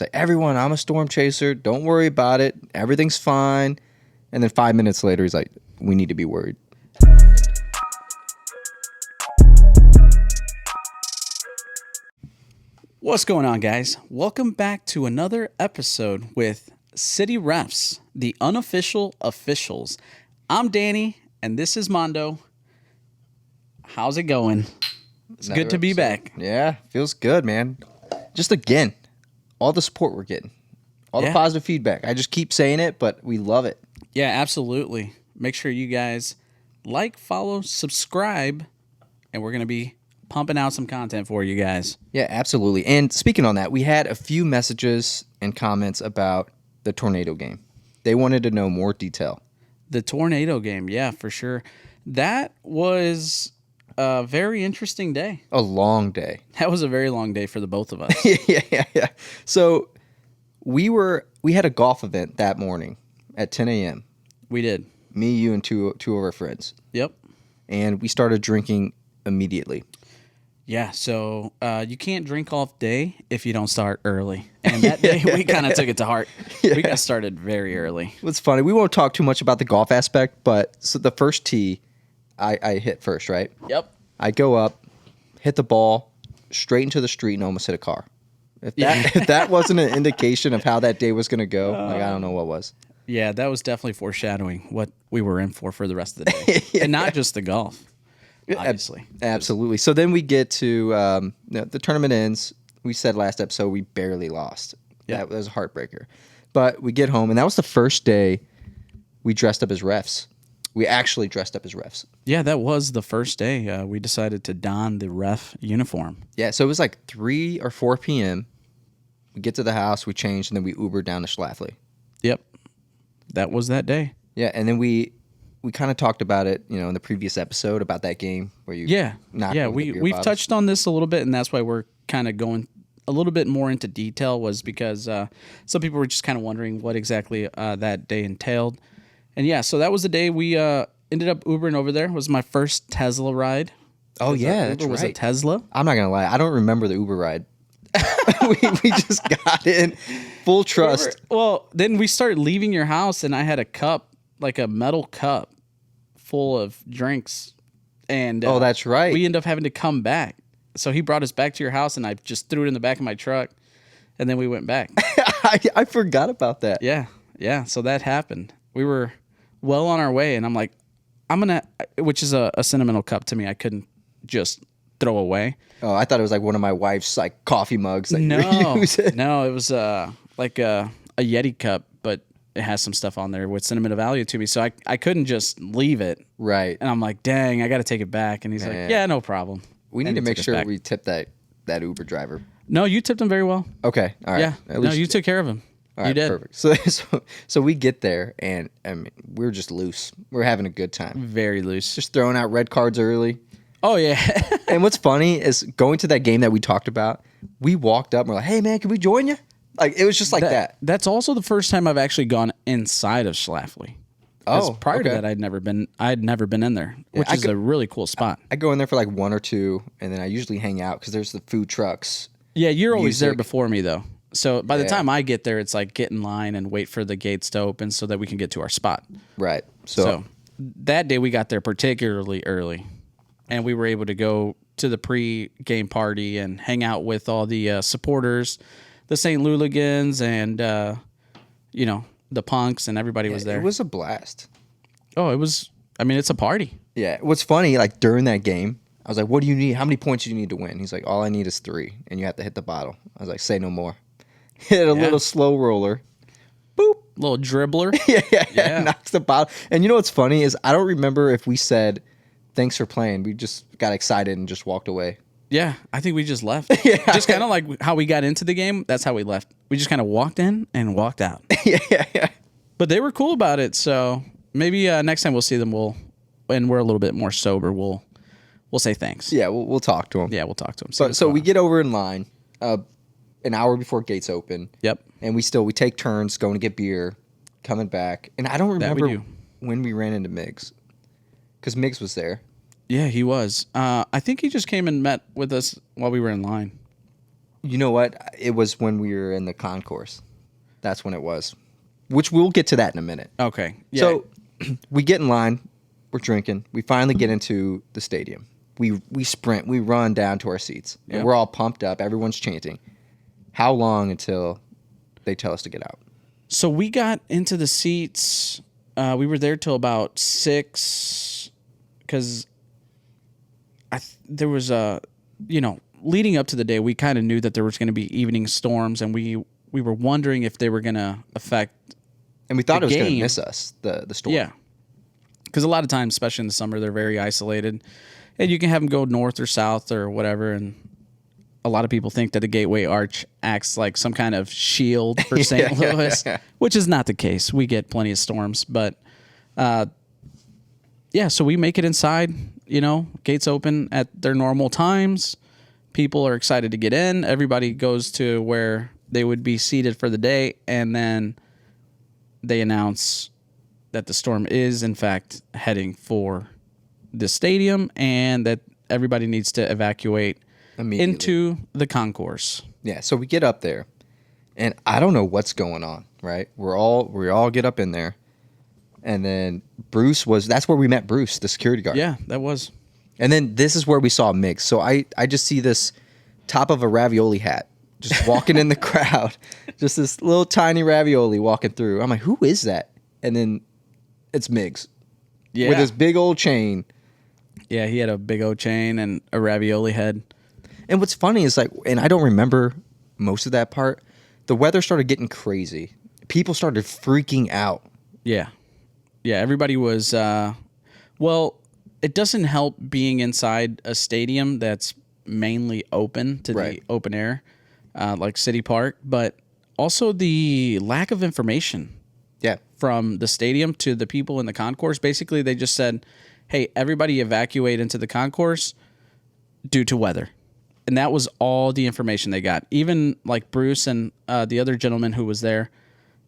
It's like, everyone, I'm a storm chaser. Don't worry about it. Everything's fine. And then 5 minutes later, he's like, we need to be worried. What's going on, guys? Welcome back to another episode with City Refs, the unofficial officials. I'm Danny, and this is Mondo. How's it going? It's good to be back. Yeah, feels good, man. Just again, all the support we're getting, all the positive feedback. I just keep saying it, but we love it. Yeah, absolutely. Make sure you guys like, follow, subscribe, and we're going to be pumping out some content for you guys. Yeah, absolutely. And speaking on that, we had a few messages and comments about the tornado game. They wanted to know more detail. The tornado game, yeah, for sure. That was a very interesting day. A long day. That was a very long day for the both of us. Yeah. So we had a golf event that morning at 10 a.m. We did. Me, you, and two of our friends. Yep. And we started drinking immediately. Yeah, so you can't drink all day if you don't start early. And that day, we kind of took it to heart. Yeah. We got started very early. It's funny. We won't talk too much about the golf aspect, but so the first tee, I hit first, right? Yep. I go up, hit the ball, straight into the street, and almost hit a car. If that wasn't an indication of how that day was going to go, I don't know what was. Yeah, that was definitely foreshadowing what we were in for the rest of the day. Yeah. And not just the golf. Obviously. Absolutely. So then we get to the tournament ends. We said last episode we barely lost. Yeah. That was a heartbreaker. But we get home, and that was the first day we dressed up as refs. We actually dressed up as refs. Yeah, that was the first day. We decided to don the ref uniform. Yeah, so it was like 3 or 4 p.m. We get to the house, we changed, and then we Ubered down to Schlafly. Yep. That was that day. Yeah, and then we kind of talked about it, in the previous episode about that game where you we've touched on this a little bit, and that's why we're kind of going a little bit more into detail, was because some people were just kind of wondering what exactly that day entailed. And yeah, so that was the day we ended up Ubering over there. It was my first Tesla ride. Oh yeah, that's right. Was a Tesla. I'm not gonna lie, I don't remember the Uber ride. we just got in full trust. Well, then we started leaving your house, and I had a cup, like a metal cup, full of drinks, and oh, that's right. We ended up having to come back. So he brought us back to your house, and I just threw it in the back of my truck, and then we went back. I forgot about that. Yeah. So that happened. We were well on our way, and I'm like, which is a sentimental cup to me. I couldn't just throw away. Oh, I thought it was like one of my wife's like coffee mugs. That no, it was like a Yeti cup, but it has some stuff on there with sentimental value to me. So I couldn't just leave it. Right. And I'm like, dang, I got to take it back. And he's like, yeah, no problem. We need to make sure we tip that Uber driver. No, you tipped him very well. Okay. All right. Yeah. No, you took care of him. All right, you did. Perfect. So we get there, and I mean, we're just loose. We're having a good time. Very loose. Just throwing out red cards early. Oh, yeah. And what's funny is going to that game that we talked about, we walked up and we're like, hey, man, can we join you? Like, it was just like that. That's also the first time I've actually gone inside of Schlafly. Oh, prior to that, I'd never been in there, which is a really cool spot. I go in there for like 1 or 2, and then I usually hang out because there's the food trucks. Yeah, you're always there before me, though. So by the time I get there, it's like get in line and wait for the gates to open so that we can get to our spot. Right. So that day we got there particularly early, and we were able to go to the pre-game party and hang out with all the supporters, the St. Louligans, and the punks, and everybody was there. It was a blast. Oh, it was. I mean, it's a party. Yeah. What's funny, like during that game, I was like, "What do you need? How many points do you need to win?" He's like, "All I need is 3, and you have to hit the bottle." I was like, "Say no more." Hit a little slow roller. Boop. Little dribbler. Yeah. Knocks the bottle. And you know what's funny is I don't remember if we said, thanks for playing. We just got excited and just walked away. Yeah, I think we just left. Just kind of like how we got into the game. That's how we left. We just kind of walked in and walked out. Yeah. But they were cool about it. So maybe next time we'll see them, and we're a little bit more sober, we'll say thanks. Yeah, we'll talk to them. Yeah, we'll talk to them. So we get over in line an hour before gates open. Yep. And we take turns going to get beer, coming back. And I don't remember when we ran into Miggs, because Miggs was there. Yeah, he was. I think he just came and met with us while we were in line. You know what? It was when we were in the concourse. That's when it was. Which we'll get to that in a minute. Okay. Yeah. So we get in line. We're drinking. We finally get into the stadium. We sprint. We run down to our seats. Yep. And we're all pumped up. Everyone's chanting. How long until they tell us to get out? So we got into the seats. We were there till about 6 because there was leading up to the day, we kind of knew that there was going to be evening storms, and we were wondering if they were going to affect. And we thought the it was going to game. miss us, the storm. Yeah, because a lot of times, especially in the summer, they're very isolated, and you can have them go north or south or whatever. And a lot of people think that the Gateway Arch acts like some kind of shield for St. Louis, which is not the case. We get plenty of storms, but so we make it inside. Gates open at their normal times. People are excited to get in. Everybody goes to where they would be seated for the day, and then they announce that the storm is, in fact, heading for the stadium and that everybody needs to evacuate into the concourse. Yeah, so we get up there, and I don't know what's going on, right? We all get up in there, and then that's where we met Bruce, the security guard. Yeah, that was. And then this is where we saw Miggs. So I just see this top of a ravioli hat just walking in the crowd. Just this little tiny ravioli walking through. I'm like, who is that? And then it's Miggs. Yeah. With his big old chain. Yeah, he had a big old chain and a ravioli head. And what's funny is and I don't remember most of that part, the weather started getting crazy. People started freaking out. Yeah. Yeah, everybody was, it doesn't help being inside a stadium that's mainly open to the open air, like City Park, but also the lack of information. Yeah. From the stadium to the people in the concourse. Basically, they just said, hey, everybody evacuate into the concourse due to weather. And that was all the information they got. Even like Bruce and the other gentleman who was there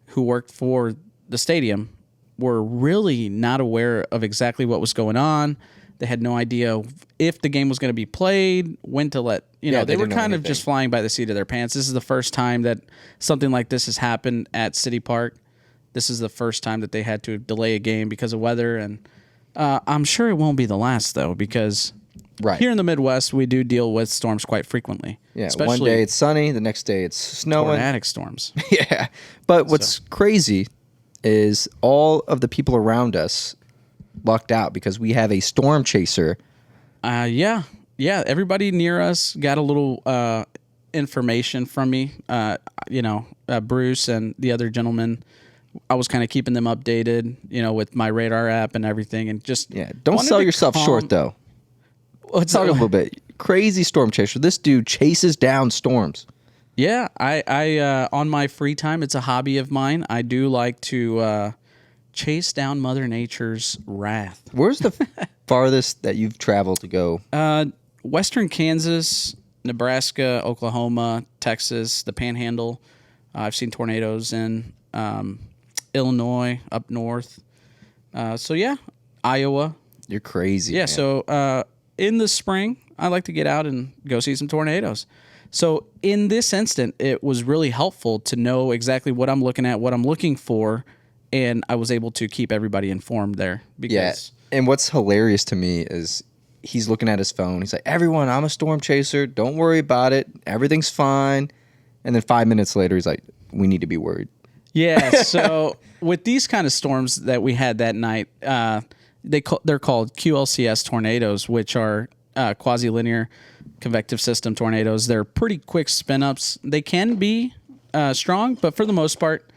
who worked for the stadium were really not aware of exactly what was going on. They had no idea if the game was going to be played, when to let, they were kind of just flying by the seat of their pants. This is the first time that something like this has happened at City Park. This is the first time that they had to delay a game because of weather. And I'm sure it won't be the last, though, because here in the Midwest, we do deal with storms quite frequently. Yeah, one day it's sunny, the next day it's snowing. Tornadic storms. Yeah. But what's crazy is all of the people around us lucked out because we have a storm chaser. Yeah. Everybody near us got a little information from me. Bruce and the other gentleman, I was kind of keeping them updated, with my radar app and everything, and just don't sell yourself short though. Let's talk a little bit. Crazy storm chaser. This dude chases down storms. Yeah, I on my free time, it's a hobby of mine. I do like to chase down Mother Nature's wrath. Where's the farthest that you've traveled to go? Western Kansas, Nebraska, Oklahoma, Texas, the Panhandle. I've seen tornadoes in Illinois, up north. Iowa. You're crazy. Yeah, man. So in the spring, I like to get out and go see some tornadoes. So in this instant, it was really helpful to know exactly what I'm looking at, what I'm looking for, and I was able to keep everybody informed there. Because and what's hilarious to me is he's looking at his phone. He's like, everyone, I'm a storm chaser. Don't worry about it. Everything's fine. And then 5 minutes later, he's like, we need to be worried. Yeah, so with these kind of storms that we had that night, they're called QLCS tornadoes, which are quasi-linear convective system tornadoes. They're pretty quick spin-ups. They can be strong, but for the most part,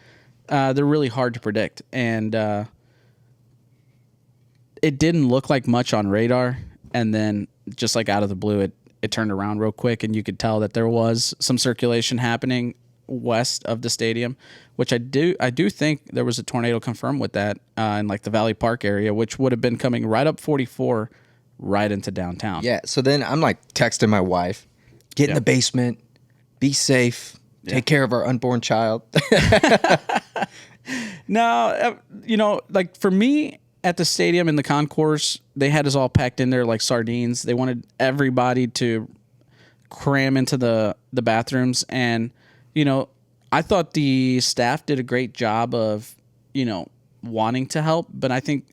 they're really hard to predict. And it didn't look like much on radar, and then just like out of the blue, it turned around real quick, and you could tell that there was some circulation happening west of the stadium, which I do think there was a tornado confirmed with that in like the Valley Park area, which would have been coming right up 44 right into downtown. Yeah, so then I'm like texting my wife, get in the basement, be safe, take care of our unborn child. No, like for me at the stadium in the concourse, they had us all packed in there like sardines. They wanted everybody to cram into the bathrooms. And, I thought the staff did a great job of, wanting to help, but I think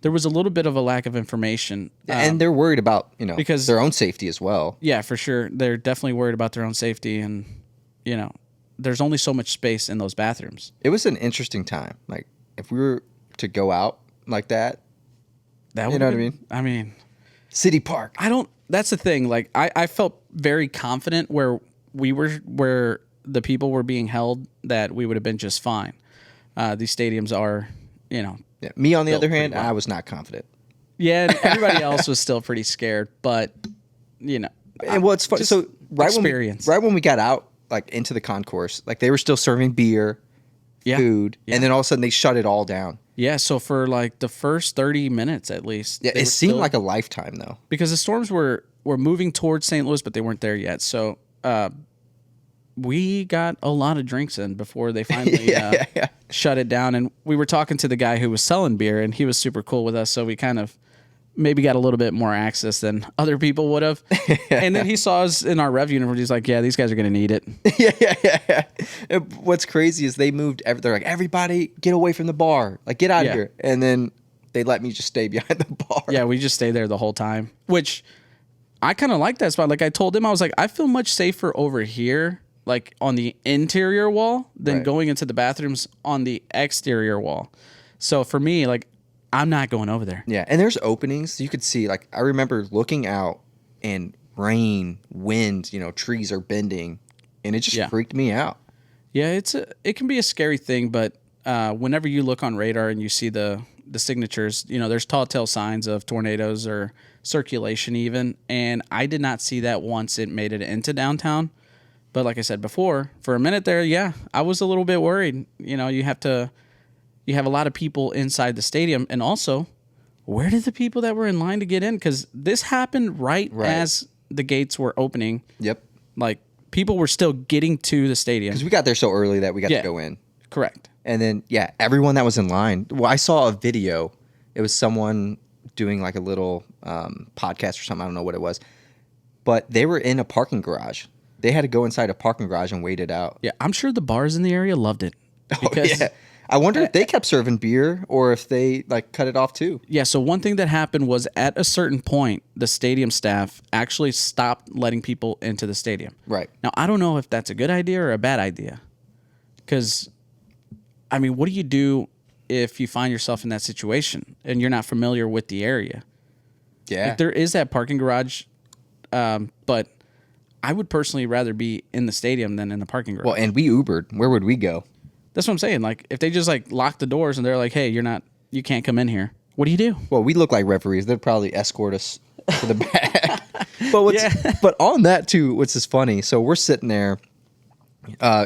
there was a little bit of a lack of information. And they're worried about, because their own safety as well. Yeah, for sure. They're definitely worried about their own safety, and, there's only so much space in those bathrooms. It was an interesting time. Like, if we were to go out like that you know what I mean? I mean, City Park. That's the thing. Like, I felt very confident where the people were being held that we would have been just fine. These stadiums are, Yeah. Me, on the other hand, I was not confident. Yeah, and everybody else was still pretty scared, but, And what's funny, so right when we got out, like, into the concourse, like, they were still serving beer, food, and then all of a sudden they shut it all down. Yeah, so for, like, the first 30 minutes at least. Yeah, it seemed like a lifetime, though. Because the storms were moving towards St. Louis, but they weren't there yet. So we got a lot of drinks in before they finally shut it down. And we were talking to the guy who was selling beer, and he was super cool with us, so we kind of maybe got a little bit more access than other people would have. And then he saw us in our rev uniform. He's like, yeah, these guys are going to need it. Yeah. And what's crazy is they moved. They're like, everybody get away from the bar. Like, get out of here. And then they let me just stay behind the bar. Yeah, we just stayed there the whole time, which I kind of like that spot. Like, I told him, I was like, I feel much safer over here, like on the interior wall, than going into the bathrooms on the exterior wall. So for me, like, I'm not going over there. Yeah, and there's openings. You could see, like, I remember looking out and rain, wind, trees are bending, and it just freaked me out. Yeah, it can be a scary thing, but whenever you look on radar and you see the signatures, there's tall tale signs of tornadoes or circulation even, and I did not see that once it made it into downtown. But like I said before, for a minute there, I was a little bit worried. You have a lot of people inside the stadium, and also, where did the people that were in line to get in? Because this happened right as the gates were opening. Yep. Like, people were still getting to the stadium. Because we got there so early that we got to go in. Correct. And then, everyone that was in line. Well, I saw a video. It was someone doing like a little podcast or something. I don't know what it was. But they were in a parking garage. They had to go inside a parking garage and wait it out. Yeah, I'm sure the bars in the area loved it. Because I wonder if they kept serving beer or if they, like, cut it off too. Yeah, so one thing that happened was at a certain point, the stadium staff actually stopped letting people into the stadium. Right. Now, I don't know if that's a good idea or a bad idea. Because, I mean, what do you do if you find yourself in that situation and you're not familiar with the area? Yeah. Like, there is that parking garage, but I would personally rather be in the stadium than in the parking garage. Well, and we Ubered. Where would we go? That's what I'm saying. Like, if they just, like, lock the doors and they're like, hey, you can't come in here. What do you do? Well, we look like referees. They'd probably escort us to the back. But on that too, what's is funny. So we're sitting there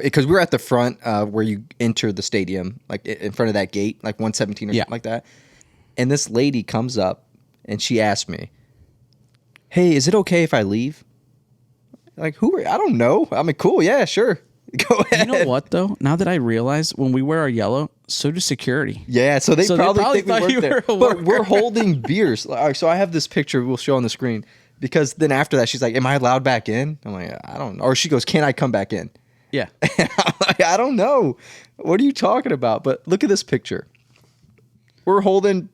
because we're at the front where you enter the stadium, like in front of that gate, like 117 or something like that. And this lady comes up and she asked me, hey, is it okay if I leave? Like, who are I don't know. I mean, cool. Yeah, sure. Go ahead. You know what, though? Now that I realize, when we wear our yellow, so does security. Yeah, so they probably think we work there. But we're holding beers. So I have this picture we'll show on the screen. Because then after that, she's like, am I allowed back in? I'm like, I don't know. Or she goes, can I come back in? Yeah. And I'm like, I don't know. What are you talking about? But look at this picture. We're holding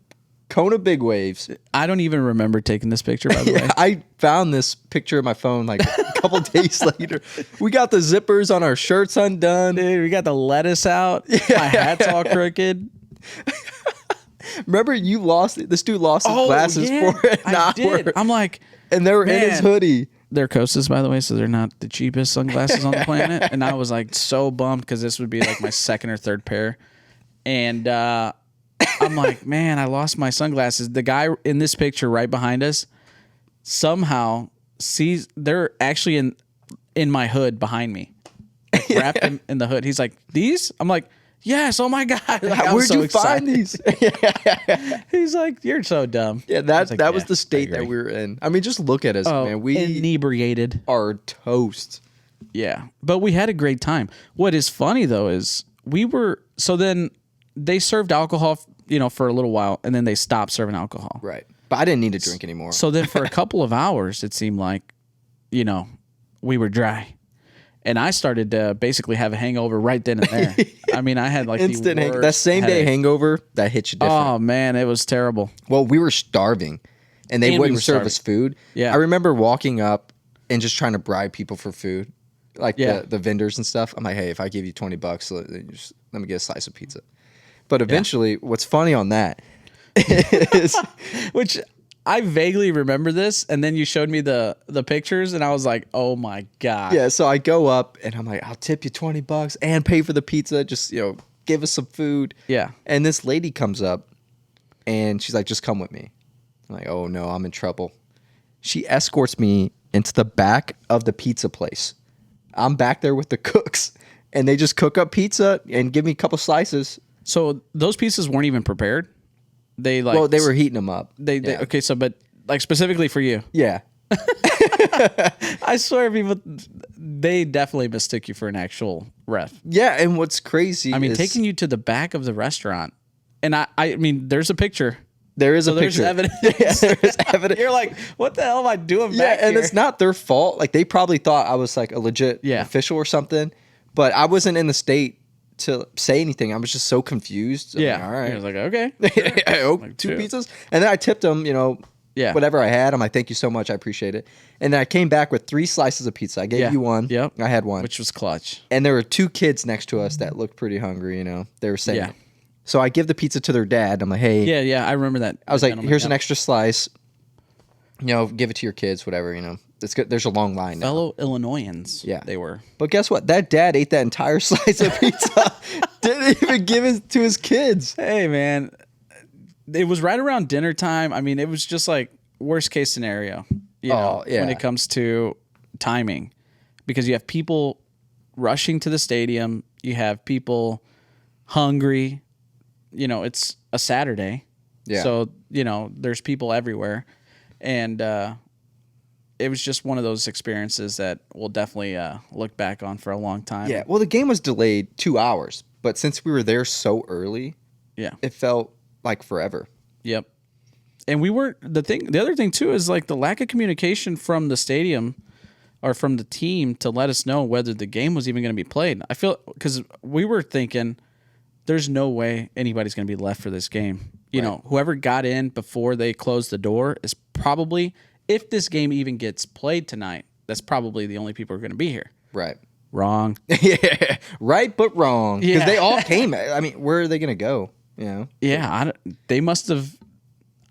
Kona Big Waves. I don't even remember taking this picture, by the way. I found this picture of my phone like a couple days later. We got the zippers on our shirts undone. Dude, we got the lettuce out. My hat's all crooked. Remember this dude lost his glasses for an hour. Did. I'm like, and they were in his hoodie. They're Costas, by the way, so they're not the cheapest sunglasses on the planet. And I was like so bummed because this would be like my second or third pair. And I'm like, man, I lost my sunglasses. The guy in this picture right behind us somehow sees they're actually in my hood behind me, like, wrapped in the hood. He's like, these? I'm like, yes. Oh my god! Like, where'd you find these? He's like, you're so dumb. Yeah, that was the state that we were in. I mean, just look at us, man. We inebriated are toast. Yeah, but we had a great time. What is funny though is then they served alcohol, for a little while, and then they stopped serving alcohol. Right. But I didn't need to drink anymore. So then for a couple of hours, it seemed like, we were dry. And I started to basically have a hangover right then and there. I mean, I had like instant the worst that same day headache. hangover that hit you different. Oh man, it was terrible. Well, we were starving, and they wouldn't serve us food. Yeah. I remember walking up and just trying to bribe people for food, like the vendors and stuff. I'm like, hey, if I give you $20, let me get a slice of pizza. But eventually, what's funny on that is, which I vaguely remember this, and then you showed me the pictures, and I was like, oh my god. Yeah, so I go up and I'm like, I'll tip you $20 and pay for the pizza. Just give us some food. Yeah. And this lady comes up and she's like, just come with me. I'm like, oh no, I'm in trouble. She escorts me into the back of the pizza place. I'm back there with the cooks, and they just cook up pizza and give me a couple slices. So those pizzas weren't even prepared. They they were heating them up. Okay, so but like specifically for you. Yeah. I swear, people, they definitely mistook you for an actual ref. Yeah, and what's crazy I mean, taking you to the back of the restaurant, and I mean, there's a picture. There is a picture. There's evidence. Yeah, there's evidence. You're like, what the hell am I doing back and here? it's not their fault. Like, they probably thought I was like a legit official or something, but I wasn't in the state to say anything. I was just so confused. Yeah. Like, all right. I was like, okay. Like, two pizzas. And then I tipped them, whatever I had. I'm like, thank you so much. I appreciate it. And then I came back with 3 slices of pizza. I gave you one. Yep. I had one. Which was clutch. And there were 2 kids next to us that looked pretty hungry, They were saying it. So I give the pizza to their dad. I'm like, hey. Yeah, I remember that. I was like, here's an extra slice. Give it to your kids, whatever, It's good. There's a long line now. Fellow Illinoisans. Yeah. They were. But guess what? That dad ate that entire slice of pizza. Didn't even give it to his kids. Hey, man. It was right around dinner time. I mean, it was just like worst case scenario, when it comes to timing. Because you have people rushing to the stadium. You have people hungry. It's a Saturday. Yeah. So, there's people everywhere. And it was just one of those experiences that we'll definitely look back on for a long time. Yeah. Well, the game was delayed 2 hours, but since we were there so early, it felt like forever. Yep. And we weren't the other thing too is like the lack of communication from the stadium or from the team to let us know whether the game was even going to be played. I feel because we were thinking there's no way anybody's going to be left for this game. Whoever got in before they closed the door is probably, if this game even gets played tonight, that's probably the only people who are going to be here. Right. Wrong. Yeah. Right, but wrong. Because Yeah. they all came. I mean, where are they going to go? Yeah. They must have.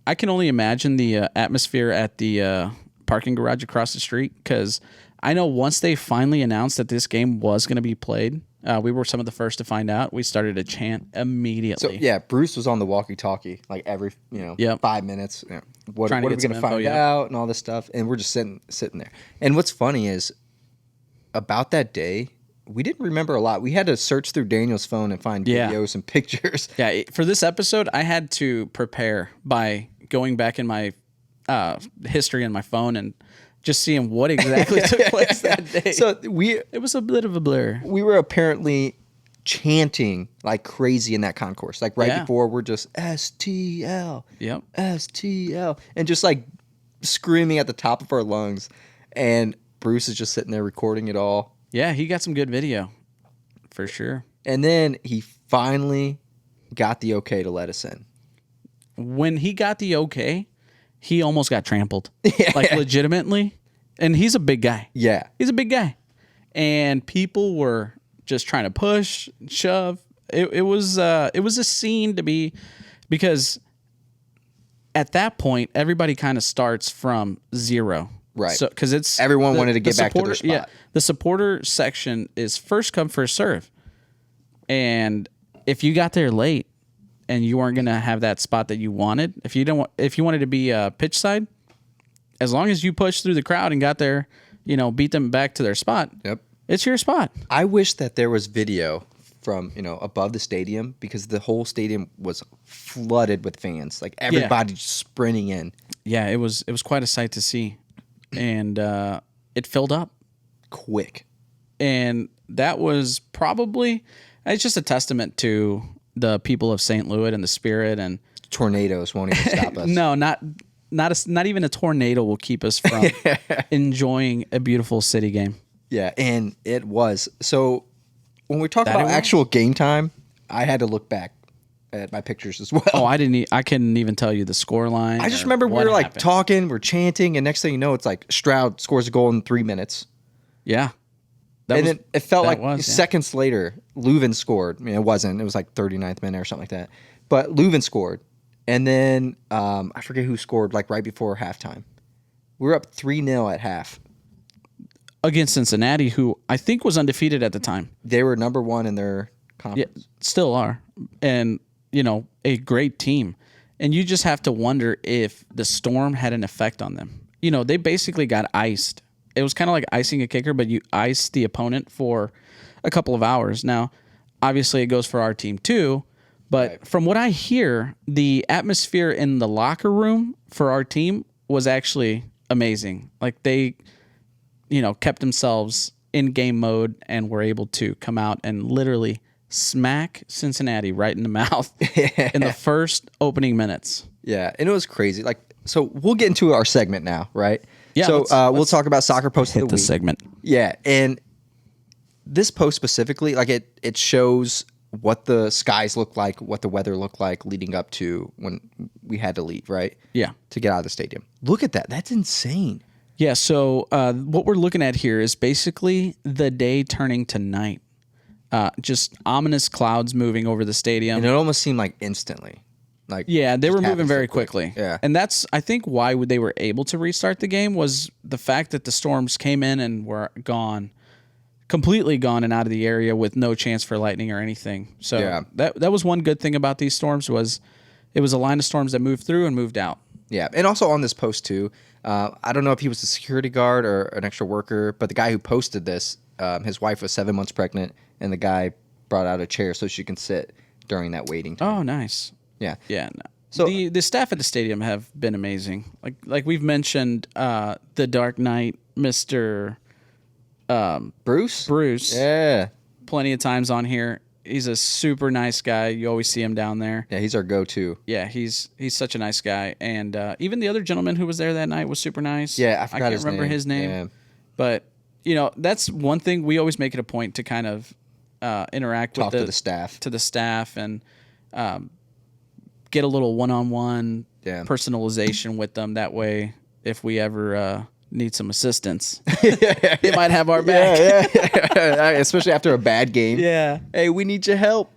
I can only imagine the atmosphere at the parking garage across the street, because I know once they finally announced that this game was going to be played, we were some of the first to find out. We started to chant immediately. So, Bruce was on the walkie-talkie like every 5 minutes. What are we going to find out and all this stuff? And we're just sitting there. And what's funny is about that day, we didn't remember a lot. We had to search through Daniel's phone and find videos and pictures. Yeah, for this episode, I had to prepare by going back in my history on my phone and just seeing what exactly took place that day. So it was a bit of a blur. We were apparently chanting like crazy in that concourse. Like before, we're just STL. Yep. STL. And just like screaming at the top of our lungs. And Bruce is just sitting there recording it all. Yeah, he got some good video for sure. And then he finally got the okay to let us in. When he got the okay, he almost got trampled. Like legitimately. And he's a big guy. Yeah. He's a big guy. And people were just trying to push, shove. It was a scene to be, because at that point everybody kind of starts from zero. Right. So because it's everyone wanted to get back to their spot. Yeah. The supporter section is first come, first serve. And if you got there late and you weren't gonna have that spot that you wanted, if you wanted to be pitch side, as long as you pushed through the crowd and got there, beat them back to their spot. Yep. It's your spot. I wish that there was video from, above the stadium, because the whole stadium was flooded with fans. Like everybody just sprinting in. Yeah, it was quite a sight to see. And it filled up quick. And that was probably, it's just a testament to the people of St. Louis and the spirit. And tornadoes won't even stop us. No, not even a tornado will keep us from enjoying a beautiful city game. Yeah, and it was. So when we talk That about it was? actual game time, I had to look back at my pictures as well. Oh, I couldn't even tell you the score line. I just remember we were like happened. talking, we're chanting, and next thing you know, it's like Stroud scores a goal in 3 minutes. Yeah. Then it felt like yeah. seconds later, Leuven scored. I mean, it wasn't. It was like 39th minute or something like that. But Leuven scored. And then I forget who scored like right before halftime. We were up 3-0 at half. Against Cincinnati, who I think was undefeated at the time. They were number one in their conference. Yeah, still are. And, a great team. And you just have to wonder if the storm had an effect on them. They basically got iced. It was kind of like icing a kicker, but you ice the opponent for a couple of hours. Now, obviously, it goes for our team too. But From what I hear, the atmosphere in the locker room for our team was actually amazing. Like they, kept themselves in game mode and were able to come out and literally smack Cincinnati right in the mouth in the first opening minutes. Yeah, and it was crazy. Like, so we'll get into our segment now, right? Yeah. So we'll talk about soccer post of the week. Segment. Yeah, and this post specifically, like it shows what the skies look like, what the weather looked like leading up to when we had to leave, right? Yeah. To get out of the stadium. Look at that. That's insane. Yeah, so what we're looking at here is basically the day turning to night. Just ominous clouds moving over the stadium. And it almost seemed like instantly. Like yeah, they were moving happened very so quick. quickly. Yeah. And that's, I think, why they were able to restart the game was the fact that the storms came in and were gone, completely gone and out of the area with no chance for lightning or anything. So Yeah. that was one good thing about these storms was it was a line of storms that moved through and moved out. Yeah, and also on this post too, I don't know if he was a security guard or an extra worker, but the guy who posted this, his wife was 7 months pregnant, and the guy brought out a chair so she can sit during that waiting time. Oh, nice. Yeah. Yeah. No. So the staff at the stadium have been amazing. Like we've mentioned, the Dark Knight, Mr. Bruce. Yeah. Plenty of times on here. He's a super nice guy. You always see him down there. Yeah, he's our go-to. Yeah, he's such a nice guy. And even the other gentleman who was there that night was super nice. Yeah, I forgot can't remember his name. Yeah. But, that's one thing we always make it a point to kind of interact Talk with to the staff. To the staff and get a little one-on-one personalization with them. That way, if we ever need some assistance, they might have our back. Yeah. Especially after a bad game. Yeah. Hey, we need your help.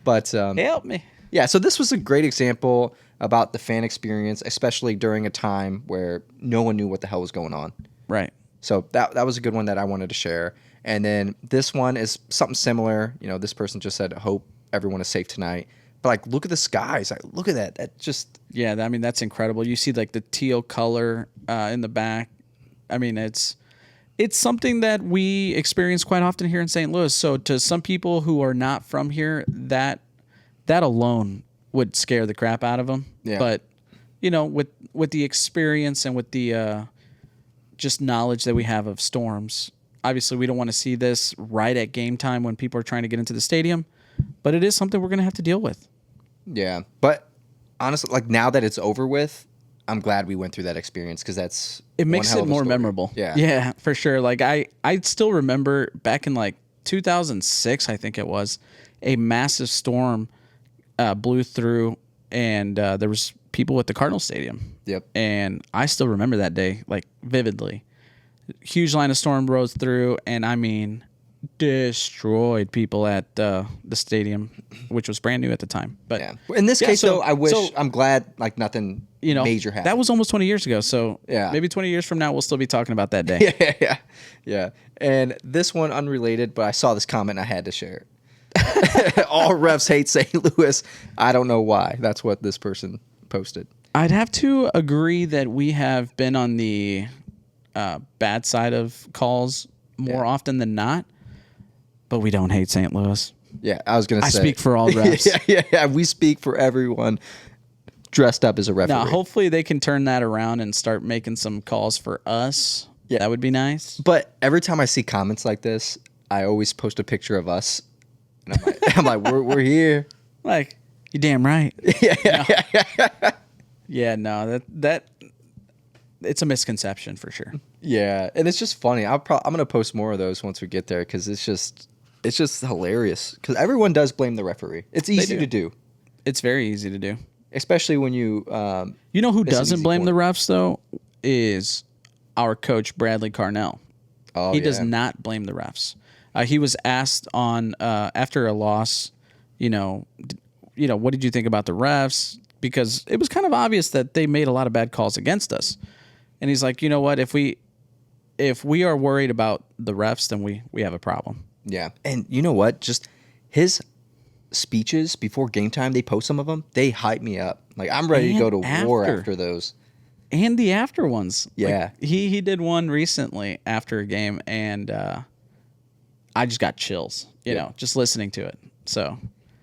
But Help me. yeah, so this was a great example about the fan experience, especially during a time where no one knew what the hell was going on. Right. So that was a good one that I wanted to share. And then this one is something similar. This person just said, hope everyone is safe tonight. But like, look at the skies. Like, look at that. That just... Yeah, I mean, that's incredible. You see like the teal color in the back. I mean, it's something that we experience quite often here in St. Louis. So to some people who are not from here, that alone would scare the crap out of them. Yeah. But with the experience and with the just knowledge that we have of storms, obviously we don't want to see this right at game time when people are trying to get into the stadium. But it is something we're going to have to deal with. Yeah. But honestly, like now that it's over with, I'm glad we went through that experience because it makes it more memorable. Yeah, for sure. Like I still remember back in like 2006, I think it was, a massive storm blew through, and there was people at the Cardinal Stadium. Yep. And I still remember that day like vividly. Huge line of storm rose through, and I mean, destroyed people at the stadium, which was brand new at the time. But yeah. In this case, though, I'm glad like nothing major happened. That was almost 20 years ago. So yeah, maybe 20 years from now, we'll still be talking about that day. Yeah. And this one unrelated, but I saw this comment and I had to share it. All refs hate St. Louis. I don't know why. That's what this person posted. I'd have to agree that we have been on the bad side of calls more often than not. But we don't hate St. Louis. Yeah, I was going to say. I speak for all refs. Yeah, we speak for everyone dressed up as a referee. Now, hopefully they can turn that around and start making some calls for us. Yeah. That would be nice. But every time I see comments like this, I always post a picture of us. And I'm like, we're here. Like, you damn right. Yeah. Yeah, no, that it's a misconception for sure. Yeah, and it's just funny. I'm gonna post more of those once we get there because it's just hilarious. Because everyone does blame the referee. It's easy to do. It's very easy to do, especially when you. You know who doesn't blame the refs though is our coach Bradley Carnell. Oh, he does not blame the refs. He was asked on after a loss, what did you think about the refs? Because it was kind of obvious that they made a lot of bad calls against us. And he's like, you know what? If we are worried about the refs, then we have a problem. Yeah. And you know what? Just his speeches before game time, they post some of them. They hype me up. Like, I'm ready to go to war after those. And the after ones. Yeah. Like, he did one recently after a game, and I just got chills, you know, just listening to it. So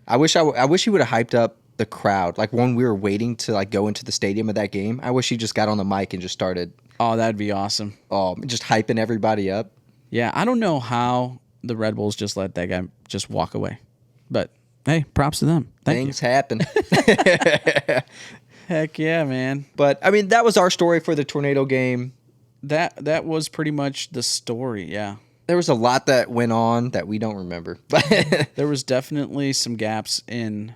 I wish he would have hyped up the crowd. Like when we were waiting to like go into the stadium of that game, I wish he just got on the mic and just started. Oh, that'd be awesome. Oh, just hyping everybody up. Yeah, I don't know how the Red Bulls just let that guy just walk away. But hey, props to them. Things happen. Heck yeah, man. But I mean, that was our story for the tornado game. That was pretty much the story, yeah. There was a lot that went on that we don't remember. There was definitely some gaps in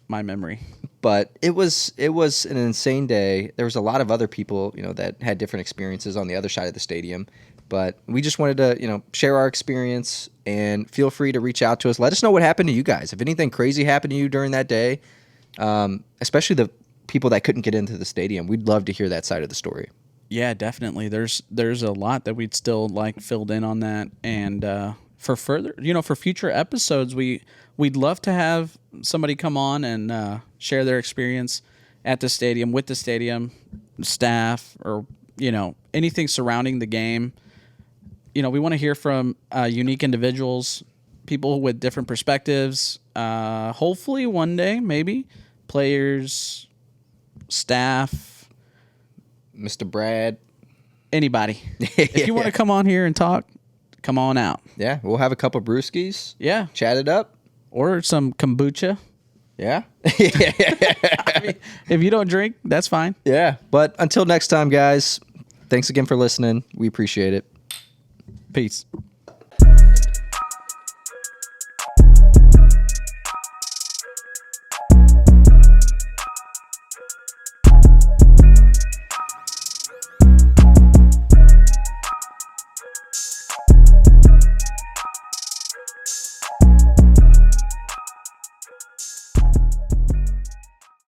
my memory. But it was an insane day. There was a lot of other people, that had different experiences on the other side of the stadium. But we just wanted to, share our experience, and feel free to reach out to us. Let us know what happened to you guys. If anything crazy happened to you during that day, especially the people that couldn't get into the stadium, we'd love to hear that side of the story. Yeah, definitely. There's a lot that we'd still like filled in on that, and for further, for future episodes, we'd love to have somebody come on and share their experience at the stadium, with the stadium staff, or anything surrounding the game. We want to hear from unique individuals, people with different perspectives. Hopefully, one day, maybe players, staff. Mr. Brad. Anybody. If you want to come on here and talk, come on out. Yeah, we'll have a couple brewskis. Yeah. Chat it up. Or some kombucha. Yeah. I mean, if you don't drink, that's fine. Yeah. But until next time, guys, thanks again for listening. We appreciate it. Peace.